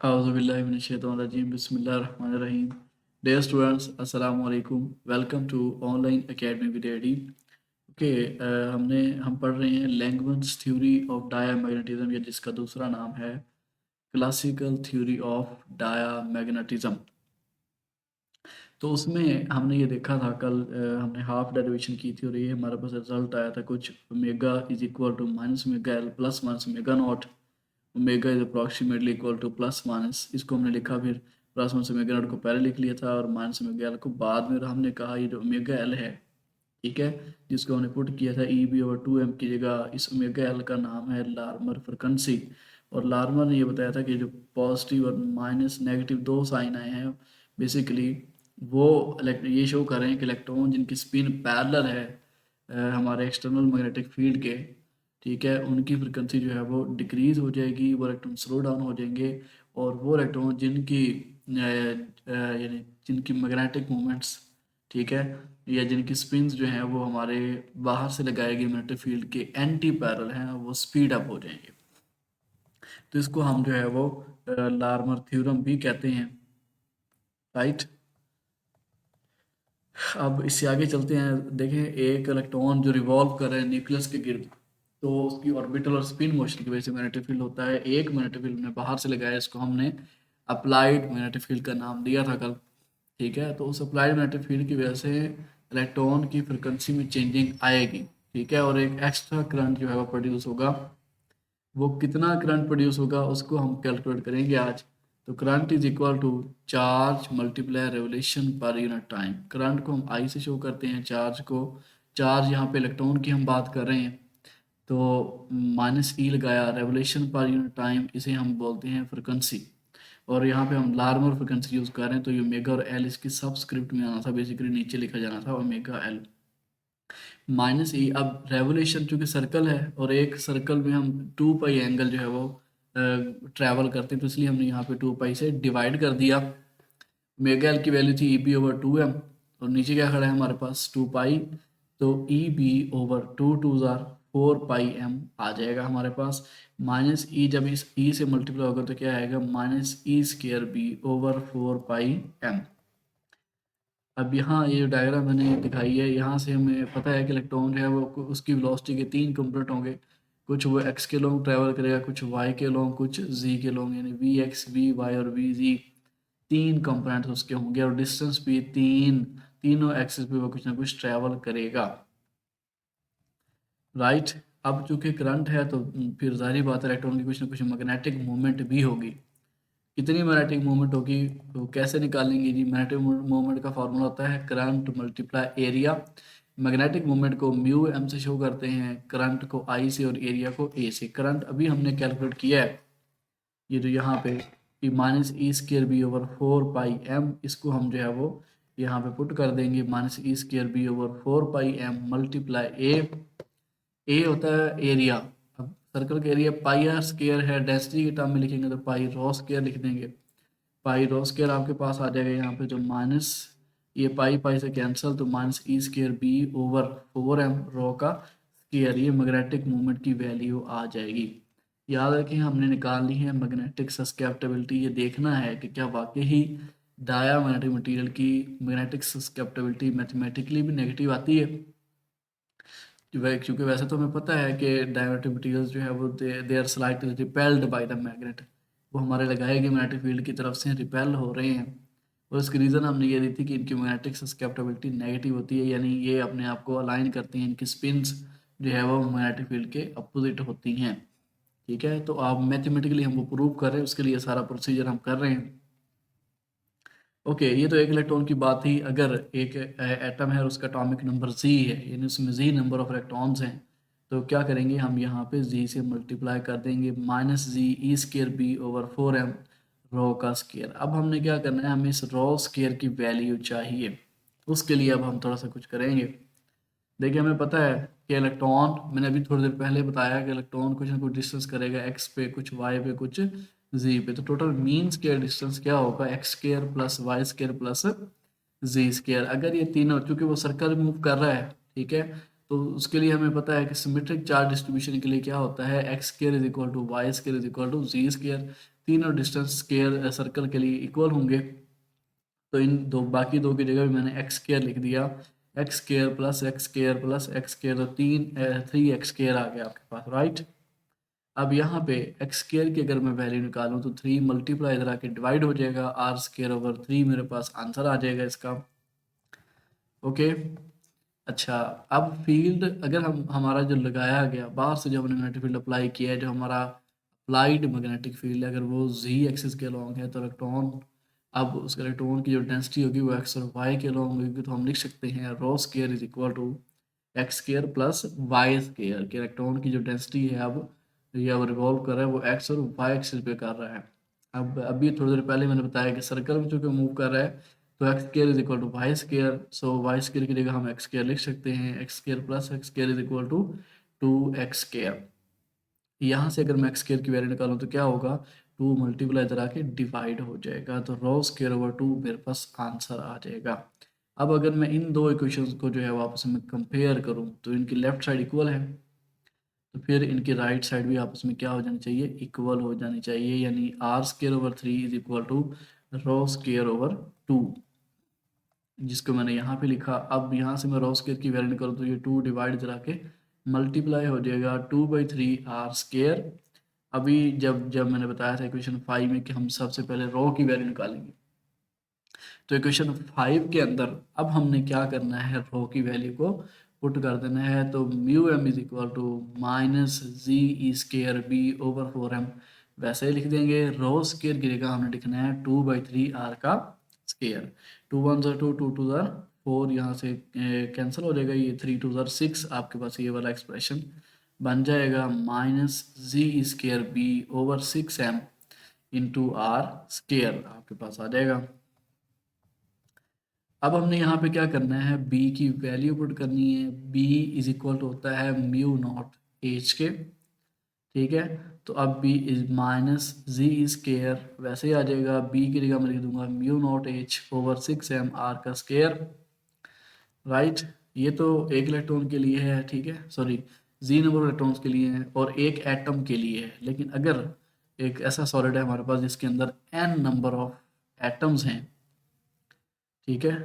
Auzubillahiminash-shaytanir-rajim. Bismillahir-rahmanir-rahim. Dear students, Assalamu alaikum. Welcome to Online Academy with AD. हम पढ़ रहे हैं लैंगमन्स थ्योरी ऑफ डायामैग्नेटिज्म, या जिसका दूसरा नाम है क्लासिकल थ्योरी ऑफ डायामैग्नेटिज्म। तो उसमें हमने ये देखा था कल, हमने हाफ डेरिवेशन की थी और ये हमारे पास रिजल्ट आया था कुछ omega is equal to minus omega L plus minus omega naught. Omega is approximately equal to plus minus, इसको हमने लिखा, फिर प्लस माइनस ओमेगा नॉट को पहले लिख लिया था और माइनस ओमेगा एल को बाद में। हमने कहा ये जो ओमेगा एल है, ठीक है, जिसको हमने पुट किया था E B over two M की जगह, इस ओमेगा एल का नाम है लार्मर फ्रीक्वेंसी। और लार्मर ने ये बताया था कि जो पॉजिटिव और माइनस नेगेटिव दो साइन आए हैं, बेसिकली वो ये शो कर रहे हैं कि इलेक्ट्रॉन जिनकी स्पिन पैरेलल है हमारे एक्सटर्नल मैग्नेटिक फील्ड के, ठीक है, उनकी फ्रिक्वेंसी जो है वो डिक्रीज हो जाएगी, वो इलेक्ट्रॉन स्लो डाउन हो जाएंगे। और वो इलेक्ट्रॉन जिनकी यानी जिनकी मैग्नेटिक मूवमेंट्स, ठीक है, या जिनकी स्पिन्स जो हैं वो हमारे बाहर से लगाए गए मैग्नेटिक फील्ड के एंटी पैरेलल हैं, वो स्पीड अप हो जाएंगे। तो इसको हम जो है वो लार्मर थ्योरम भी कहते हैं, राइट। अब इससे आगे चलते हैं। देखें, एक इलेक्ट्रॉन जो रिवॉल्व कर रहा है न्यूक्लियस के गिर्द, तो उसकी ऑर्बिटल और स्पिन मोशन की वजह से मैग्नेटिक फील्ड होता है। एक मैग्नेटिक फील्ड में बाहर से लगाया, इसको हमने अप्लाइड मैग्नेटिक फील्ड का नाम दिया था कल, ठीक है। तो उस अप्लाइड मैग्नेटिक फील्ड की वजह से इलेक्ट्रॉन की फ्रिक्वेंसी में चेंजिंग आएगी, ठीक है, और एक एक्स्ट्रा करंट जो है वो प्रोड्यूस होगा। वो कितना करंट प्रोड्यूस होगा उसको हम कैलकुलेट करेंगे आज। तो current is equal to charge multiply revolution पर यूनिट टाइम। करंट को हम आई से शो करते हैं, चार्ज को, चार्ज यहाँ पे इलेक्ट्रॉन की हम बात कर रहे हैं, तो माइनस ई लगाया, रेवोल्यूशन पर यूनिट टाइम, इसे हम बोलते हैं फ्रिक्वेंसी। और यहाँ पे हम लार्मर फ्रिक्वेंसी यूज़ कर रहे हैं, तो ये ओमेगा और एल इसकी सबस्क्रिप्ट में आना था, बेसिकली नीचे लिखा जाना था ओमेगा एल माइनस ई। अब रेवोल्यूशन चूंकि सर्कल है और एक सर्कल में हम टू पाई एंगल जो है वो ट्रैवल करते हैं, तो इसलिए हमने यहाँ पे टू पाई से डिवाइड कर दिया। ओमेगा एल की वैल्यू थी E B over two M, और नीचे क्या खड़ा है हमारे पास टू पाई, तो e B over two two ज़ार फोर पाई एम आ जाएगा हमारे पास। माइनस ई जब इस ई से मल्टीप्लाई होगा तो क्या आएगा, minus e square B over four pi m. अब यहाँ ये जो डायग्राम मैंने दिखाई है, यहाँ से हमें पता है कि इलेक्ट्रॉन जो है वो उसकी वेलोसिटी के तीन कंपोनेंट होंगे। कुछ वो एक्स के लॉन्ग ट्रैवल करेगा, कुछ वाई के लॉन्ग, कुछ जी के लॉन्ग, यानी वी एक्स वी वाई और वी जी तीन कंपोनेंट्स उसके होंगे। और डिस्टेंस भी तीनों एक्सिस पे वो कुछ ना कुछ ट्रैवल करेगा, राइट। अब चूंकि करंट है तो फिर जाहिर बात है इलेक्ट्रॉन की कुछ ना कुछ मैग्नेटिक मूवमेंट भी होगी। कितनी मैग्नेटिक मूवमेंट होगी तो कैसे निकालेंगे जी? मैग्नेटिक मूवमेंट का फॉर्मूला होता है current multiply area. Magnetic movement को म्यू एम से शो करते हैं, करंट को आई से और एरिया को ए से। करंट अभी हमने कैलकुलेट किया है, ये जो यहाँ पे minus e square B over four pi m, इसको हम जो है वो यहाँ पे पुट कर देंगे, minus e square B over four pi m multiply A होता है एरिया। अब सर्कल का एरिया पाई आर स्केयर है, डेंसिटी के टर्म में लिखेंगे तो पाई रो स्केयर लिख देंगे। पाई रो स्केयर आपके पास आ जाएगा यहाँ पे, जो माइनस ये पाई पाई से कैंसिल, तो minus e square B over four m rho का स्केयर, ये मैग्नेटिक मूवमेंट की वैल्यू आ जाएगी। याद रखें हमने निकालनी है मैग्नेटिक सस्केप्टेबिलिटी। ये देखना है कि क्या वाकई ही डायामैग्नेटिक मटेरियल की मैग्नेटिक सस्केप्टेबिलिटी मैथमेटिकली भी नेगेटिव आती है। क्योंकि वैसे तो हमें पता है कि डायमेट्रिक मटेरियल्स जो है वो they are slightly repelled by the magnet, वो हमारे लगाए गए मैग्नेटिक फील्ड की तरफ से रिपेल हो रहे हैं। और उसकी रीज़न हमने ये दी थी कि इनकी मैग्नेटिक सस्केप्टेबिलिटी नेगेटिव होती है, यानी ये अपने आप को अलाइन करती हैं, इनकी स्पिन्स जो है वो मैग्नेटिक फील्ड के अपोजिट होती हैं, ठीक है। तो आप मैथमेटिकली हम वो प्रूव कर रहे हैं, उसके लिए सारा प्रोसीजर हम कर रहे हैं। ओके, ये तो एक इलेक्ट्रॉन की बात थी। अगर एक एटम है और उसका एटॉमिक नंबर जी है, यानी उसमें जी नंबर ऑफ इलेक्ट्रॉन्स हैं, तो क्या करेंगे हम यहाँ पे जी से मल्टीप्लाई कर देंगे, माइनस जी ई square B over four m rho का स्केयर। अब हमने क्या करना है, हमें इस रो स्केयर की वैल्यू चाहिए, उसके लिए अब हम थोड़ा सा कुछ करेंगे। देखिए, हमें पता है कि इलेक्ट्रॉन, मैंने अभी थोड़ी देर पहले बताया कि इलेक्ट्रॉन कुछ ना कुछ डिस्टेंस करेगा, एक्स पे कुछ, वाई पे कुछ, जी पे। तो टोटल मीन स्केयर डिस्टेंस क्या होगा, x square plus y square plus z square. अगर ये तीनों, चूंकि वो सर्कल मूव कर रहा है, ठीक है, तो उसके लिए हमें पता है कि सिमेट्रिक चार्ज डिस्ट्रीब्यूशन के लिए क्या होता है, X square is equal to Y square is equal to Z square. तीनों डिस्टेंस स्केयर सर्कल के लिए इक्वल होंगे। तो इन दो बाकी दो की जगह भी मैंने एक्स स्केयर लिख दिया, x square plus X square plus X square, तो 3 एक्स स्केयर आ गया आपके पास, राइट। अब यहाँ पे एक्स स्केयर की अगर मैं वैल्यू निकालूं तो 3 मल्टीप्लाई इधर आके डिवाइड हो जाएगा, आर स्केयर ओवर 3 मेरे पास आंसर आ जाएगा इसका। ओके। अच्छा, अब फील्ड अगर हम हमारा जो लगाया गया बाहर से जो हमने मैग्नेटिक फील्ड अप्लाई किया है, जो हमारा अप्लाइड मैग्नेटिक फील्ड है, अगर वो जी एक्सिस के अलॉन्ग है तो इलेक्ट्रॉन, अब उस इलेक्ट्रॉन की जो डेंसिटी होगी वो एक्स और वाई के अलॉन्ग होगी, तो हम लिख सकते हैं rho square is equal to x square plus y square, कि इलेक्ट्रॉन की जो डेंसिटी है अब ये अब रिवॉल्व कर रहा है वो एक्स और वाई एक्सिस पे कर रहा है। अब अभी थोड़ी देर पहले मैंने बताया कि सर्कल में चूंकि मूव कर रहा है तो X square is equal to Y square, so Y square की जगह हम एक्स स्केयर लिख सकते हैं, X square plus X square is equal to 2 X square. यहाँ से अगर मैं एक्स स्केयर की वैल्यू निकालूं तो क्या होगा, 2 मल्टीप्लाई इधर आके डिवाइड हो जाएगा, तो रो स्केयर ओवर 2 मेरे पास आंसर आ जाएगा। अब अगर मैं इन दो इक्वेशंस को जो है आपस में कंपेयर करूं तो इनकी लेफ्ट साइड इक्वल है, तो फिर इनकी राइट साइड भी आपस में क्या हो जानी चाहिए, इक्वल हो जानी चाहिए, यानी R square over 3 is equal to rho square over 2, जिसको मैंने यहाँ पे लिखा। अब यहाँ से मैं रो स्केयर की वैल्यू निकालूँ तो ये 2 डिवाइड करा के मल्टीप्लाई हो जाएगा 2/3 आर स्केयर। अभी जब जब मैंने बताया था इक्वेशन 5 में कि हम सबसे पहले रो की वैल्यू निकालेंगे, तो इक्वेशन 5 के अंदर अब हमने क्या करना है, रो की वैल्यू को पुट कर देना है, तो mu M is equal to minus Z E square B over 4m, वैसे ही लिख देंगे। रो स्केयर की जगह हमने लिखना है 2/3 आर का स्केयर, 2 1 2 2 2 4, यहाँ से कैंसिल हो जाएगा, ये 3 2 6, आपके पास ये वाला एक्सप्रेशन बन जाएगा minus Z square B over 6m into R square आपके पास आ जाएगा। अब हमने यहाँ पे क्या करना है, b की वैल्यू पुट करनी है, b इज इक्वल टू होता है म्यू नॉट h के, ठीक है। तो अब b इज माइनस जी स्केयर, वैसे ही आ जाएगा, b की जगह मैं लिख दूंगा mu naught h over 6m r का स्केयर, राइट। ये तो एक इलेक्ट्रॉन के लिए है, ठीक है, सॉरी जी नंबर इलेक्ट्रॉन्स के लिए है और एक एटम के लिए है, लेकिन अगर एक ऐसा सॉलिड है हमारे पास जिसके अंदर n नंबर ऑफ एटम्स हैं, ठीक है,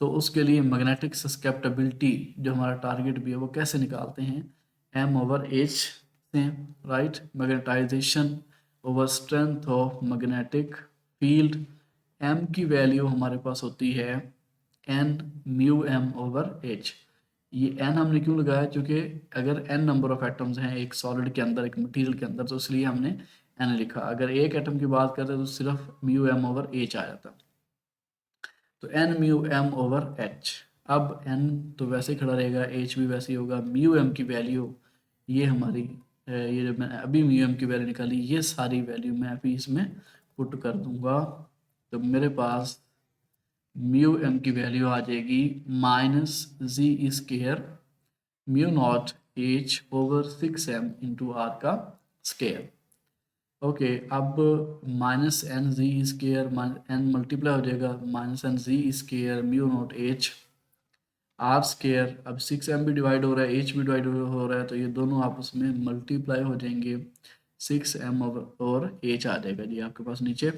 तो उसके लिए मैग्नेटिक सस्केप्टेबिलिटी जो हमारा टारगेट भी है वो कैसे निकालते हैं, एम ओवर एच से, right. Magnetization over strength of magnetic field, M की वैल्यू हमारे पास होती है N mu M over H. ये एन हमने क्यों लगाया, क्योंकि अगर एन नंबर ऑफ एटम्स हैं एक सॉलिड के अंदर, एक मटेरियल के अंदर, तो इसलिए हमने एन लिखा। अगर एक एटम की बात करते तो सिर्फ म्यू एम ओवर एच आ जाता, तो N mu M over H. अब एन तो वैसे ही खड़ा रहेगा, एच भी वैसे ही होगा, म्यू एम की वैल्यू ये हमारी ये जो मैंने अभी म्यू एम की वैल्यू निकाली, ये सारी वैल्यू मैं अभी इसमें पुट कर दूंगा, तो मेरे पास म्यू एम की वैल्यू आ जाएगी minus Z square mu naught H over 6m into R का स्केयर। ओके, अब minus N Z square N multiply हो जाएगा minus N Z square mu naught H R square. अब 6m भी divide हो रहा है, एच भी डिवाइड हो रहा है, तो ये दोनों आपस में मल्टीप्लाई हो जाएंगे, 6m और एच आ जाएगा जी आपके पास नीचे।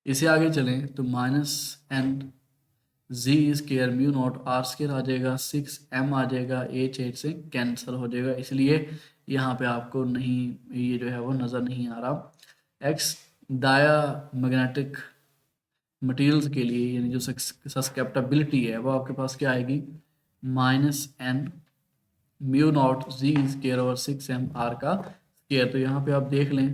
इसे आगे चलें तो minus N Z square mu naught r square आ जाएगा, 6m आ जाएगा, एच एच से कैंसिल हो जाएगा, इसलिए यहाँ पे आपको नहीं ये जो है वो नज़र नहीं आ रहा। एक्स डाया मैग्नेटिक मटेरियल्स के लिए यानी जो सस्केप्टेबिलिटी है वो आपके पास क्या आएगी, minus N mu naught Z square over 6m R का स्केयर। तो यहाँ पे आप देख लें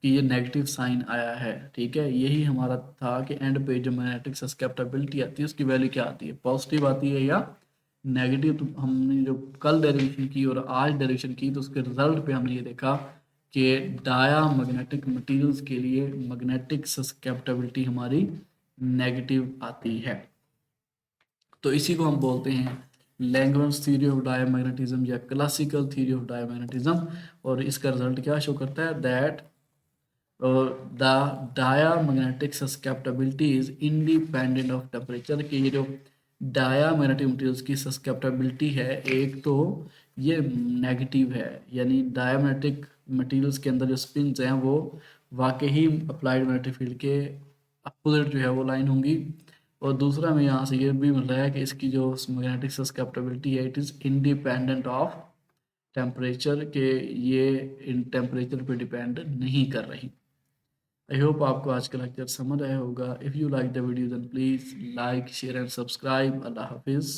कि ये नेगेटिव साइन आया है, ठीक है। यही हमारा था कि एंड पे जो मैग्नेटिक सस्केप्टेबिलिटी आती है उसकी वैल्यू क्या आती है, पॉजिटिव आती है या नेगेटिव। तो हमने जो कल डेरिवेशन की और आज डेरिवेशन की तो उसके रिजल्ट पे हमने ये देखा कि डाया मैग्नेटिक मटेरियल्स के लिए मैग्नेटिक सस्केप्टेबिलिटी हमारी नेगेटिव आती है। तो इसी को हम बोलते हैं लैंग्वेज थ्योरी ऑफ डायमैग्नेटिज्म या क्लासिकल थ्योरी ऑफ डायमैग्नेटिज्म। और इसका रिजल्ट क्या शो करता है, that the diamagnetic susceptibility is independent of temperature, कि ये जो डायामैग्नेटिक मटेरियल्स की सस्केप्टेबिलिटी है, एक तो ये नेगेटिव है, यानी डायामैग्नेटिक मटेरियल्स के अंदर जो स्पिन्स हैं वो वाकई ही अप्लाइड मैग्नेटिक फील्ड के अपोजिट जो है वो लाइन होंगी। और दूसरा हमें यहाँ से ये भी मिल रहा है कि इसकी जो मैग्नेटिक सस्केप्टेबिलिटी है it is independent of temperature, के ये इन टेम्परेचर पे डिपेंड नहीं कर रही। आई होप आपको आज का लेक्चर समझ आया होगा। If you like the video then please like share and subscribe. अल्लाह हाफिज़।